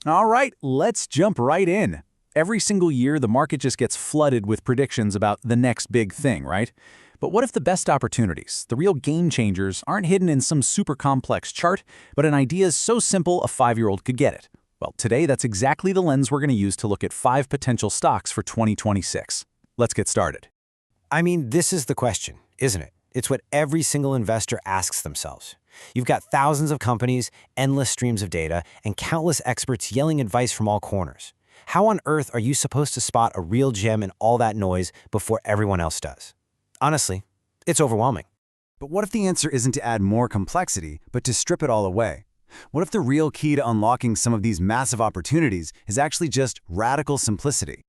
All right, let's jump right in. Every single year, the market just gets flooded with predictions about the next big thing, right? But what if the best opportunities, the real game changers, aren't hidden in some super complex chart, but in ideas so simple a 5-year-old could get it? Well, today that's exactly the lens we're going to use to look at 5 potential stocks for 2026. Let's get started. I mean, this is the question, isn't it? It's what every single investor asks themselves. You've got thousands of companies, endless streams of data, and countless experts yelling advice from all corners. How on earth are you supposed to spot a real gem in all that noise before everyone else does? Honestly, it's overwhelming. But what if the answer isn't to add more complexity, but to strip it all away? What if the real key to unlocking some of these massive opportunities is actually just radical simplicity?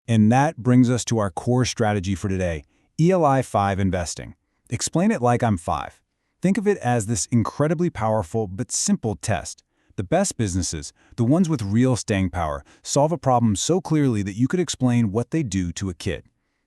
And that brings us to our core strategy for today, ELI 5 investing. Explain it like I'm 5. Think of it as this incredibly powerful but simple test. The best businesses, the ones with real staying power, solve a problem so clearly that you could explain what they do to a kid.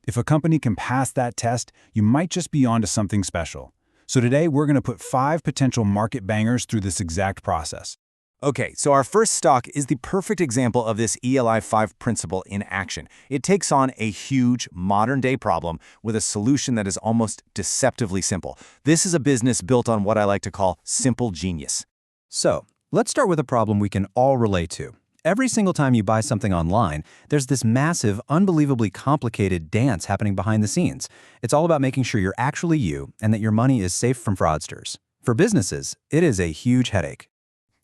If a company can pass that test, you might just be onto something special. So today, we're going to put 5 potential market bangers through this exact process. Okay, so our first stock is the perfect example of this ELI 5 principle in action. It takes on a huge, modern-day problem with a solution that is almost deceptively simple. This is a business built on what I like to call simple genius. So, let's start with a problem we can all relate to. Every single time you buy something online, there's this massive, unbelievably complicated dance happening behind the scenes. It's all about making sure you're actually you and that your money is safe from fraudsters. For businesses, it is a huge headache.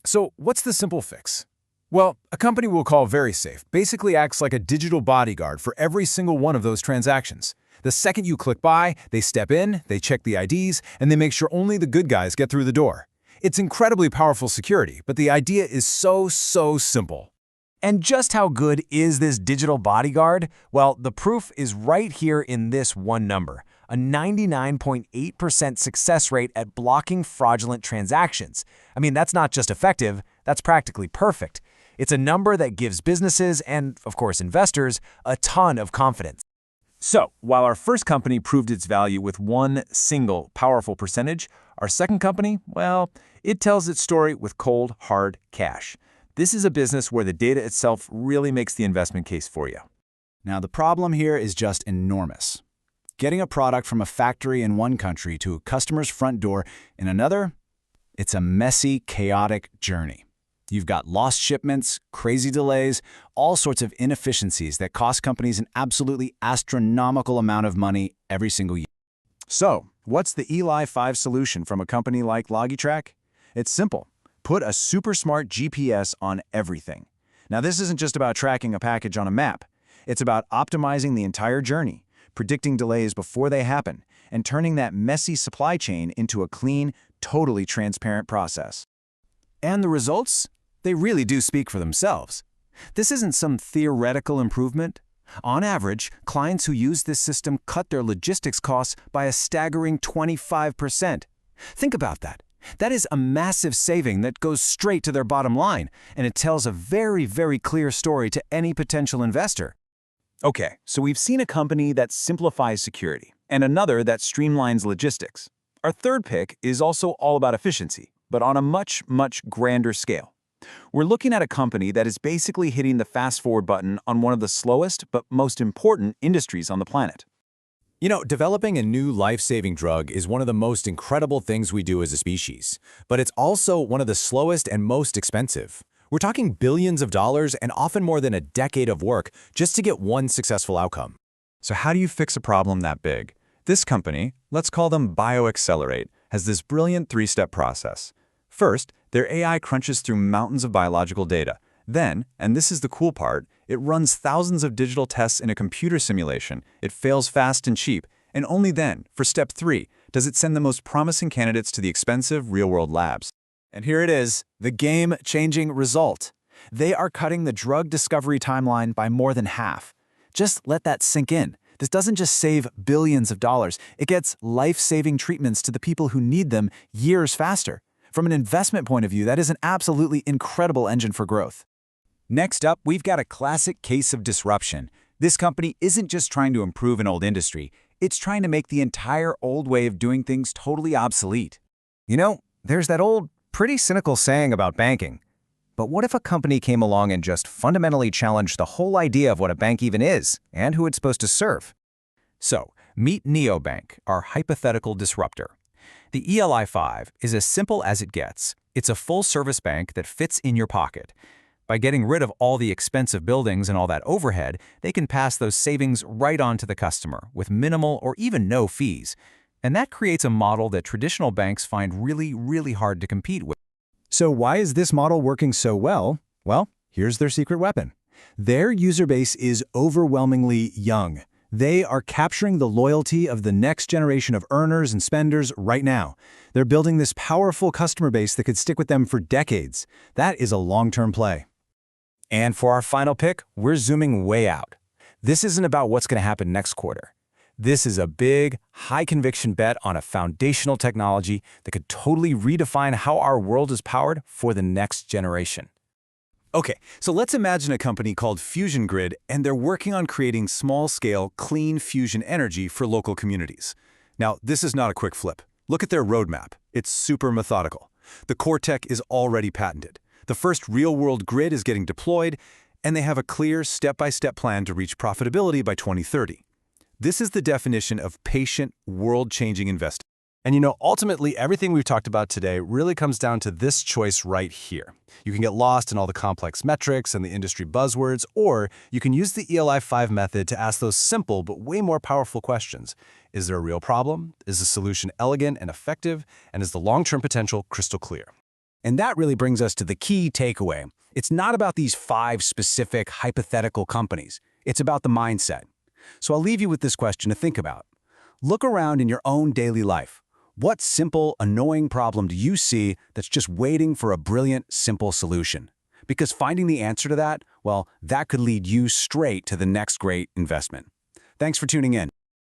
So what's the simple fix? Well, a company we'll call VeriSafe basically acts like a digital bodyguard for every single one of those transactions. The second you click buy, they step in, they check the IDs, and they make sure only the good guys get through the door. It's incredibly powerful security, but the idea is so simple. And just how good is this digital bodyguard? Well, the proof is right here in this one number, a 99.8% success rate at blocking fraudulent transactions. I mean, that's not just effective, that's practically perfect. It's a number that gives businesses and, of course, investors a ton of confidence. So, while our first company proved its value with one single powerful percentage, our second company, well, it tells its story with cold, hard cash. This is a business where the data itself really makes the investment case for you. Now, the problem here is just enormous. Getting a product from a factory in one country to a customer's front door in another, it's a messy, chaotic journey. You've got lost shipments, crazy delays, all sorts of inefficiencies that cost companies an absolutely astronomical amount of money every single year. So, what's the ELI 5 solution from a company like Logitrack? It's simple. Put a super smart GPS on everything. Now, this isn't just about tracking a package on a map. It's about optimizing the entire journey, predicting delays before they happen, and turning that messy supply chain into a clean, totally transparent process. And the results? They really do speak for themselves. This isn't some theoretical improvement. On average, clients who use this system cut their logistics costs by a staggering 25%. Think about that. That is a massive saving that goes straight to their bottom line, and it tells a very clear story to any potential investor. Okay, so we've seen a company that simplifies security and another that streamlines logistics. Our third pick is also all about efficiency, but on a much grander scale. We're looking at a company that is basically hitting the fast-forward button on one of the slowest but most important industries on the planet. You know, developing a new life-saving drug is one of the most incredible things we do as a species, but it's also one of the slowest and most expensive. We're talking billions of dollars and often more than a decade of work just to get one successful outcome. So how do you fix a problem that big? This company, let's call them BioAccelerate, has this brilliant 3-step process. First, their AI crunches through mountains of biological data. Then, and this is the cool part, it runs thousands of digital tests in a computer simulation. It fails fast and cheap. And only then, for step 3, does it send the most promising candidates to the expensive real-world labs. And here it is, the game-changing result. They are cutting the drug discovery timeline by more than half. Just let that sink in. This doesn't just save billions of dollars, it gets life-saving treatments to the people who need them years faster. From an investment point of view, that is an absolutely incredible engine for growth. Next up, we've got a classic case of disruption. This company isn't just trying to improve an old industry, it's trying to make the entire old way of doing things totally obsolete. You know, there's that old, pretty cynical saying about banking. But what if a company came along and just fundamentally challenged the whole idea of what a bank even is and who it's supposed to serve? So, meet Neobank, our hypothetical disruptor. The ELI 5 is as simple as it gets. It's a full-service bank that fits in your pocket. By getting rid of all the expensive buildings and all that overhead, they can pass those savings right on to the customer with minimal or even no fees. And that creates a model that traditional banks find really, really hard to compete with. So why is this model working so well? Well, here's their secret weapon. Their user base is overwhelmingly young. They are capturing the loyalty of the next generation of earners and spenders right now. They're building this powerful customer base that could stick with them for decades. That is a long-term play. And for our final pick, we're zooming way out. This isn't about what's going to happen next quarter. This is a big, high-conviction bet on a foundational technology that could totally redefine how our world is powered for the next generation. Okay, so let's imagine a company called Fusion Grid, and they're working on creating small-scale, clean fusion energy for local communities. Now, this is not a quick flip. Look at their roadmap. It's super methodical. The core tech is already patented. The first real-world grid is getting deployed, and they have a clear, step-by-step plan to reach profitability by 2030. This is the definition of patient, world-changing investing. And ultimately, everything we've talked about today really comes down to this choice right here. You can get lost in all the complex metrics and the industry buzzwords, or you can use the ELI 5 method to ask those simple but way more powerful questions. Is there a real problem? Is the solution elegant and effective? And is the long-term potential crystal clear? And that really brings us to the key takeaway. It's not about these 5 specific hypothetical companies. It's about the mindset. So I'll leave you with this question to think about. Look around in your own daily life. What simple, annoying problem do you see that's just waiting for a brilliant, simple solution? Because finding the answer to that, well, that could lead you straight to the next great investment. Thanks for tuning in.